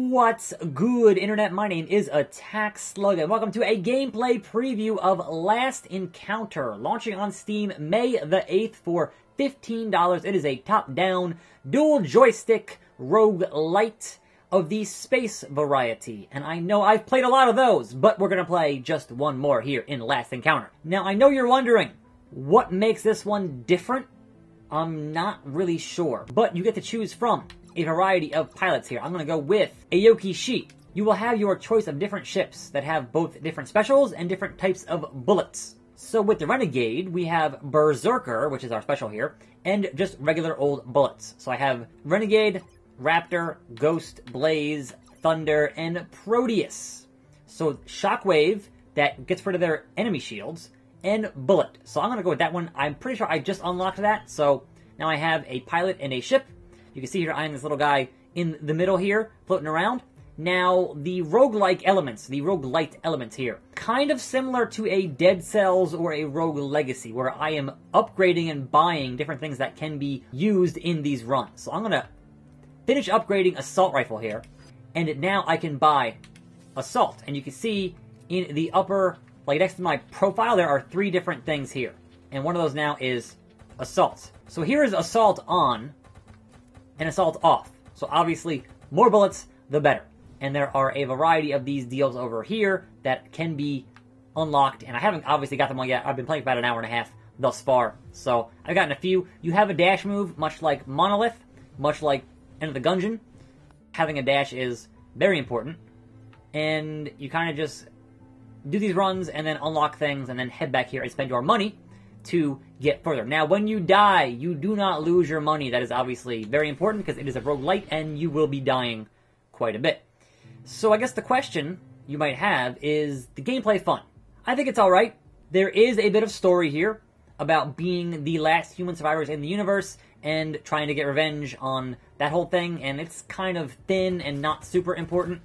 What's good, Internet? My name is Attack Slug, and welcome to a gameplay preview of Last Encounter, launching on Steam May the 8th for $15. It is a top-down, dual joystick roguelite of the space variety, and I know I've played a lot of those, but we're going to play just one more here in Last Encounter. Now, I know you're wondering, what makes this one different? I'm not really sure, but you get to choose from a variety of pilots here. I'm going to go with Aoki Shi. You will have your choice of different ships that have both different specials and different types of bullets. So with the Renegade, we have Berserker, which is our special here, and just regular old bullets. So I have Renegade, Raptor, Ghost, Blaze, Thunder, and Proteus. So Shockwave, that gets rid of their enemy shields, and Bullet. So I'm going to go with that one. I'm pretty sure I just unlocked that, so now I have a pilot and a ship. You can see here I am this little guy in the middle here, floating around. Now, the roguelike elements, the roguelite elements here, kind of similar to a Dead Cells or a Rogue Legacy, where I am upgrading and buying different things that can be used in these runs. So I'm going to finish upgrading Assault Rifle here, and now I can buy Assault. And you can see in the upper, like next to my profile, there are 3 different things here. And one of those now is Assault. So here is Assault on, and Assault off. So obviously, more bullets, the better. And there are a variety of these deals over here that can be unlocked, and I haven't obviously got them all yet. I've been playing for about an hour and a half thus far, so I've gotten a few. You have a dash move, much like Monolith, much like End of the Gungeon. Having a dash is very important, and you kind of just do these runs and then unlock things and then head back here and spend your money to get further. Now, when you die, you do not lose your money. That is obviously very important because it is a roguelite and you will be dying quite a bit. So I guess the question you might have is the gameplay fun? I think it's alright. There is a bit of story here about being the last human survivors in the universe and trying to get revenge on that whole thing, and it's kind of thin and not super important.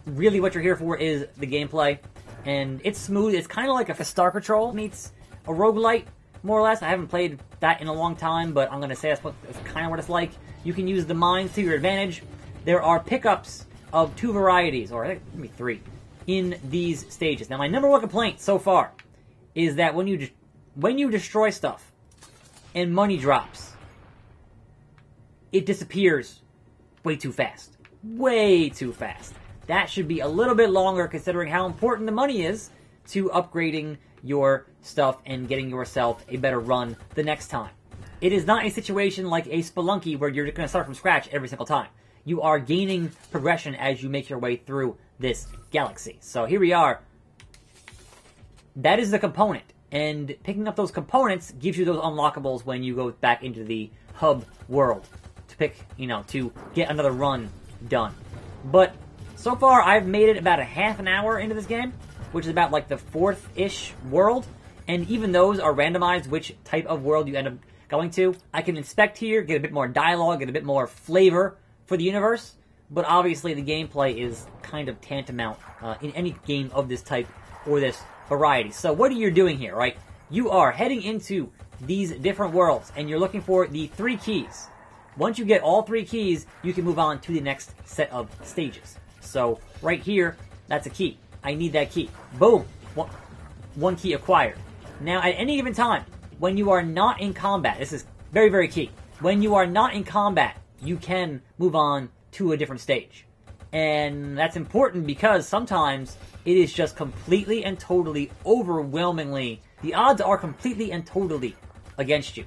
Really what you're here for is the gameplay, and it's smooth. It's kind of like a Star Patrol meets a roguelite, more or less. I haven't played that in a long time, but I'm going to say that's kind of what it's like. You can use the mines to your advantage. There are pickups of 2 varieties, or I think maybe 3, in these stages. Now, my number 1 complaint so far is that when you destroy stuff and money drops, it disappears way too fast. Way too fast. That should be a little bit longer considering how important the money is to upgrading your stuff and getting yourself a better run the next time. It is not a situation like a Spelunky where you're going to start from scratch every single time. You are gaining progression as you make your way through this galaxy. So here we are. That is the component. And picking up those components gives you those unlockables when you go back into the hub world to pick, to get another run done. But so far, I've made it about a half an hour into this game, which is about like the 4th-ish world. And even those are randomized which type of world you end up going to. I can inspect here, get a bit more dialogue, get a bit more flavor for the universe. But obviously the gameplay is kind of tantamount in any game of this type or this variety. So what are you doing here, right? You are heading into these different worlds and you're looking for the 3 keys. Once you get all 3 keys, you can move on to the next set of stages. So right here, that's a key. I need that key. Boom. 1 key acquired. Now, at any given time, when you are not in combat, this is very, very key. When you are not in combat, you can move on to a different stage. And that's important because sometimes it is just completely and totally, overwhelmingly, the odds are completely and totally against you.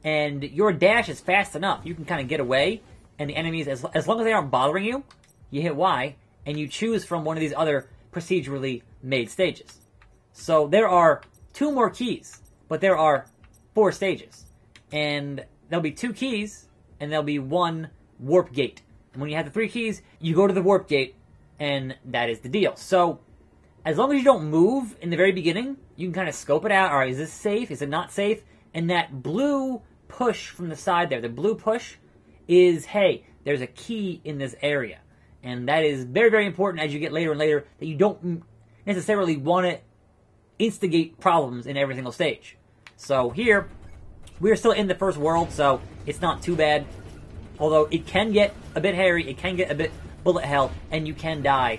And your dash is fast enough. You can kind of get away, and the enemies, as long as they aren't bothering you, you hit Y, and you choose from one of these other procedurally made stages. So there are 2 more keys, but there are 4 stages. And there'll be 2 keys, and there'll be 1 warp gate. And when you have the 3 keys, you go to the warp gate, and that is the deal. So as long as you don't move in the very beginning, you can kind of scope it out. All right, is this safe? Is it not safe? And that blue push from the side there, the blue push is, hey, there's a key in this area. And that is very, very important as you get later and later, that you don't necessarily want to instigate problems in every single stage. So here, we're still in the first world, so it's not too bad. Although it can get a bit hairy, it can get a bit bullet hell, and you can die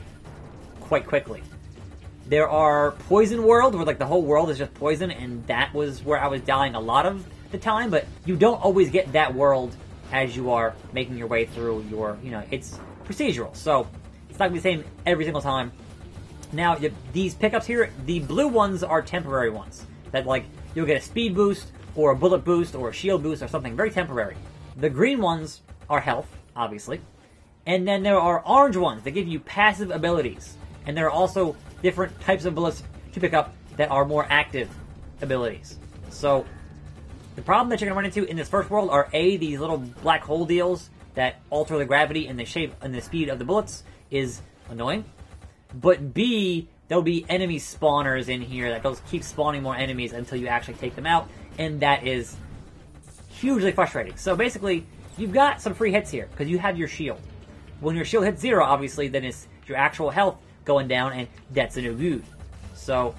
quite quickly. There are Poison World, where like the whole world is just poison, and that was where I was dying a lot of the time, but you don't always get that world as you are making your way through your, it's procedural, so it's not going to be the same every single time. Now, these pickups here, the blue ones are temporary ones, that like, you'll get a speed boost, or a bullet boost, or a shield boost, or something very temporary. The green ones are health, obviously, and then there are orange ones that give you passive abilities, and there are also different types of bullets to pick up that are more active abilities. So, the problem that you're going to run into in this first world are A, these little black hole deals that alter the gravity and the shape and the speed of the bullets is annoying. But B, there'll be enemy spawners in here that goes keep spawning more enemies until you actually take them out, and that is hugely frustrating. So basically, you've got some free hits here, because you have your shield. When your shield hits 0, obviously, then it's your actual health going down, and that's a no good. So,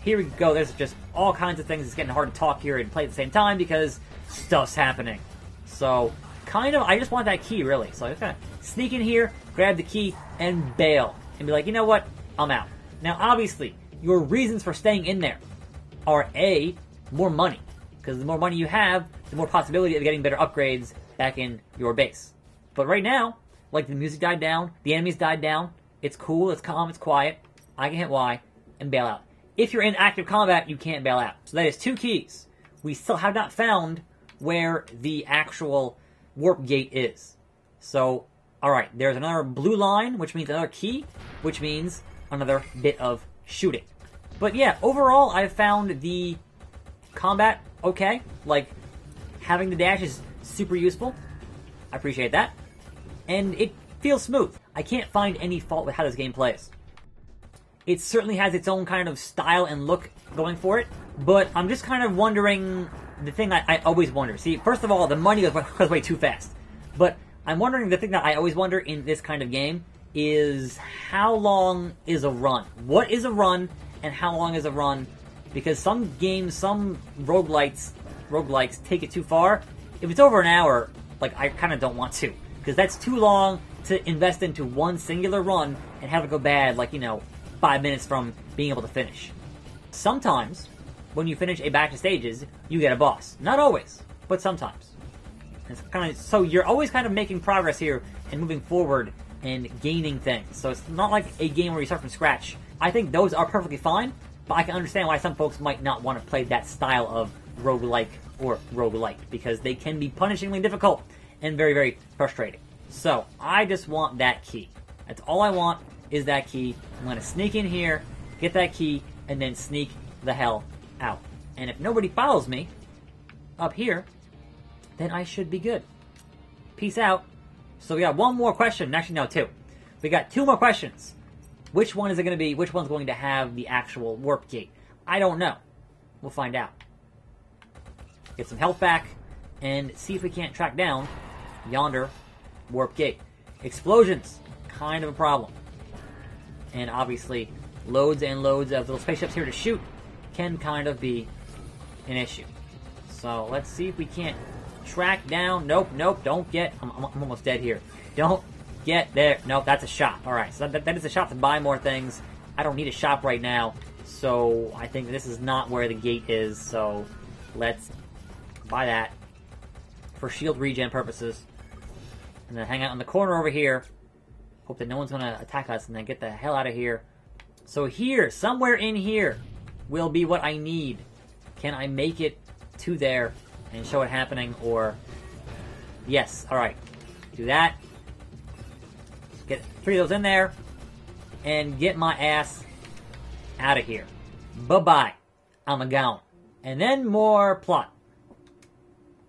here we go. There's just all kinds of things. It's getting hard to talk here and play at the same time because stuff's happening. So, I just want that key, really. So, I'm just going to sneak in here, grab the key, and bail. And be like, you know what? I'm out. Now, obviously, your reasons for staying in there are A, more money. Because the more money you have, the more possibility of getting better upgrades back in your base. But right now, like, the music died down, the enemies died down, it's cool, it's calm, it's quiet, I can hit Y, and bail out. If you're in active combat, you can't bail out. So that is 2 keys. We still have not found where the actual warp gate is. So, alright, there's another blue line, which means another key, which means another bit of shooting. But yeah, overall, I've found the combat okay. Like, having the dash is super useful. I appreciate that. And it feels smooth. I can't find any fault with how this game plays. It certainly has its own kind of style and look going for it, but I'm just kind of wondering the thing I always wonder. See, first of all, the money goes way too fast. But I'm wondering the thing that I always wonder in this kind of game is how long is a run? What is a run, and how long is a run? Because some games, some roguelites take it too far. If it's over an hour, like, I kind of don't want to. Because that's too long to invest into one singular run and have it go bad, like, 5 minutes from being able to finish. Sometimes, when you finish a batch of stages, you get a boss. Not always, but sometimes. It's so you're always kind of making progress here and moving forward and gaining things. So it's not like a game where you start from scratch. I think those are perfectly fine, but I can understand why some folks might not want to play that style of roguelike or roguelite, because they can be punishingly difficult and very, very frustrating. So, I just want that key. That's all I want, is that key. I'm going to sneak in here, get that key, and then sneak the hell out. And if nobody follows me up here, then I should be good. Peace out. So we got one more question. Actually, no, 2. We got 2 more questions. Which one is it going to be? Which one's going to have the actual warp gate? I don't know. We'll find out. Get some health back, and see if we can't track down yonder warp gate. Explosions, kind of a problem. And obviously, loads and loads of little spaceships here to shoot can kind of be an issue. So let's see if we can't track down. Nope, don't get. I'm almost dead here. Don't get there. Nope, that's a shop. Alright, so that is a shop to buy more things. I don't need a shop right now. So I think this is not where the gate is. So let's buy that for shield regen purposes. And then hang out in the corner over here. Hope that no one's going to attack us, and then get the hell out of here. So here, somewhere in here, will be what I need. Can I make it to there and show it happening, or... Yes, alright. Do that. Get 3 of those in there. And get my ass out of here. Bye-bye. I'm a gone. And then more plot.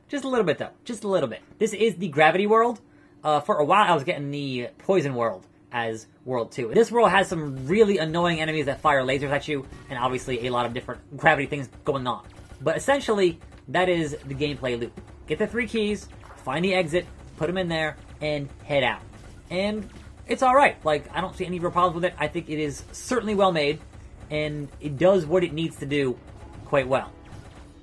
Just a little bit, though. Just a little bit. This is the Gravity World. For a while, I was getting the Poison World as World 2. This world has some really annoying enemies that fire lasers at you, and obviously a lot of different gravity things going on. But essentially, that is the gameplay loop. Get the 3 keys, find the exit, put them in there, and head out. And it's alright. Like, I don't see any real problems with it. I think it is certainly well made, and it does what it needs to do quite well.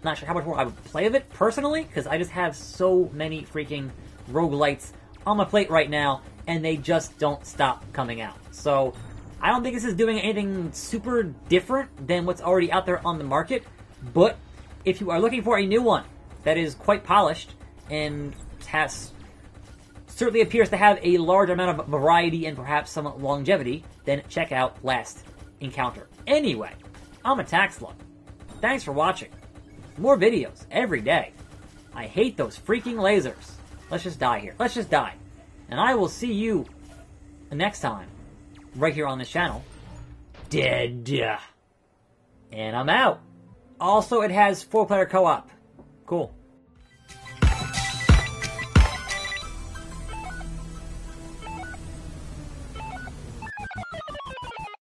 Not sure how much more I would play of it, personally, because I just have so many freaking roguelites on my plate right now, and they just don't stop coming out. So I don't think this is doing anything super different than what's already out there on the market, but if you are looking for a new one that is quite polished and certainly appears to have a large amount of variety and perhaps some longevity, then check out Last Encounter. Anyway, I'm Attack Slug. Thanks for watching. More videos every day. I hate those freaking lasers. Let's just die here. Let's just die. And I will see you next time, right here on this channel. Dead. And I'm out. Also, it has 4-player co-op. Cool.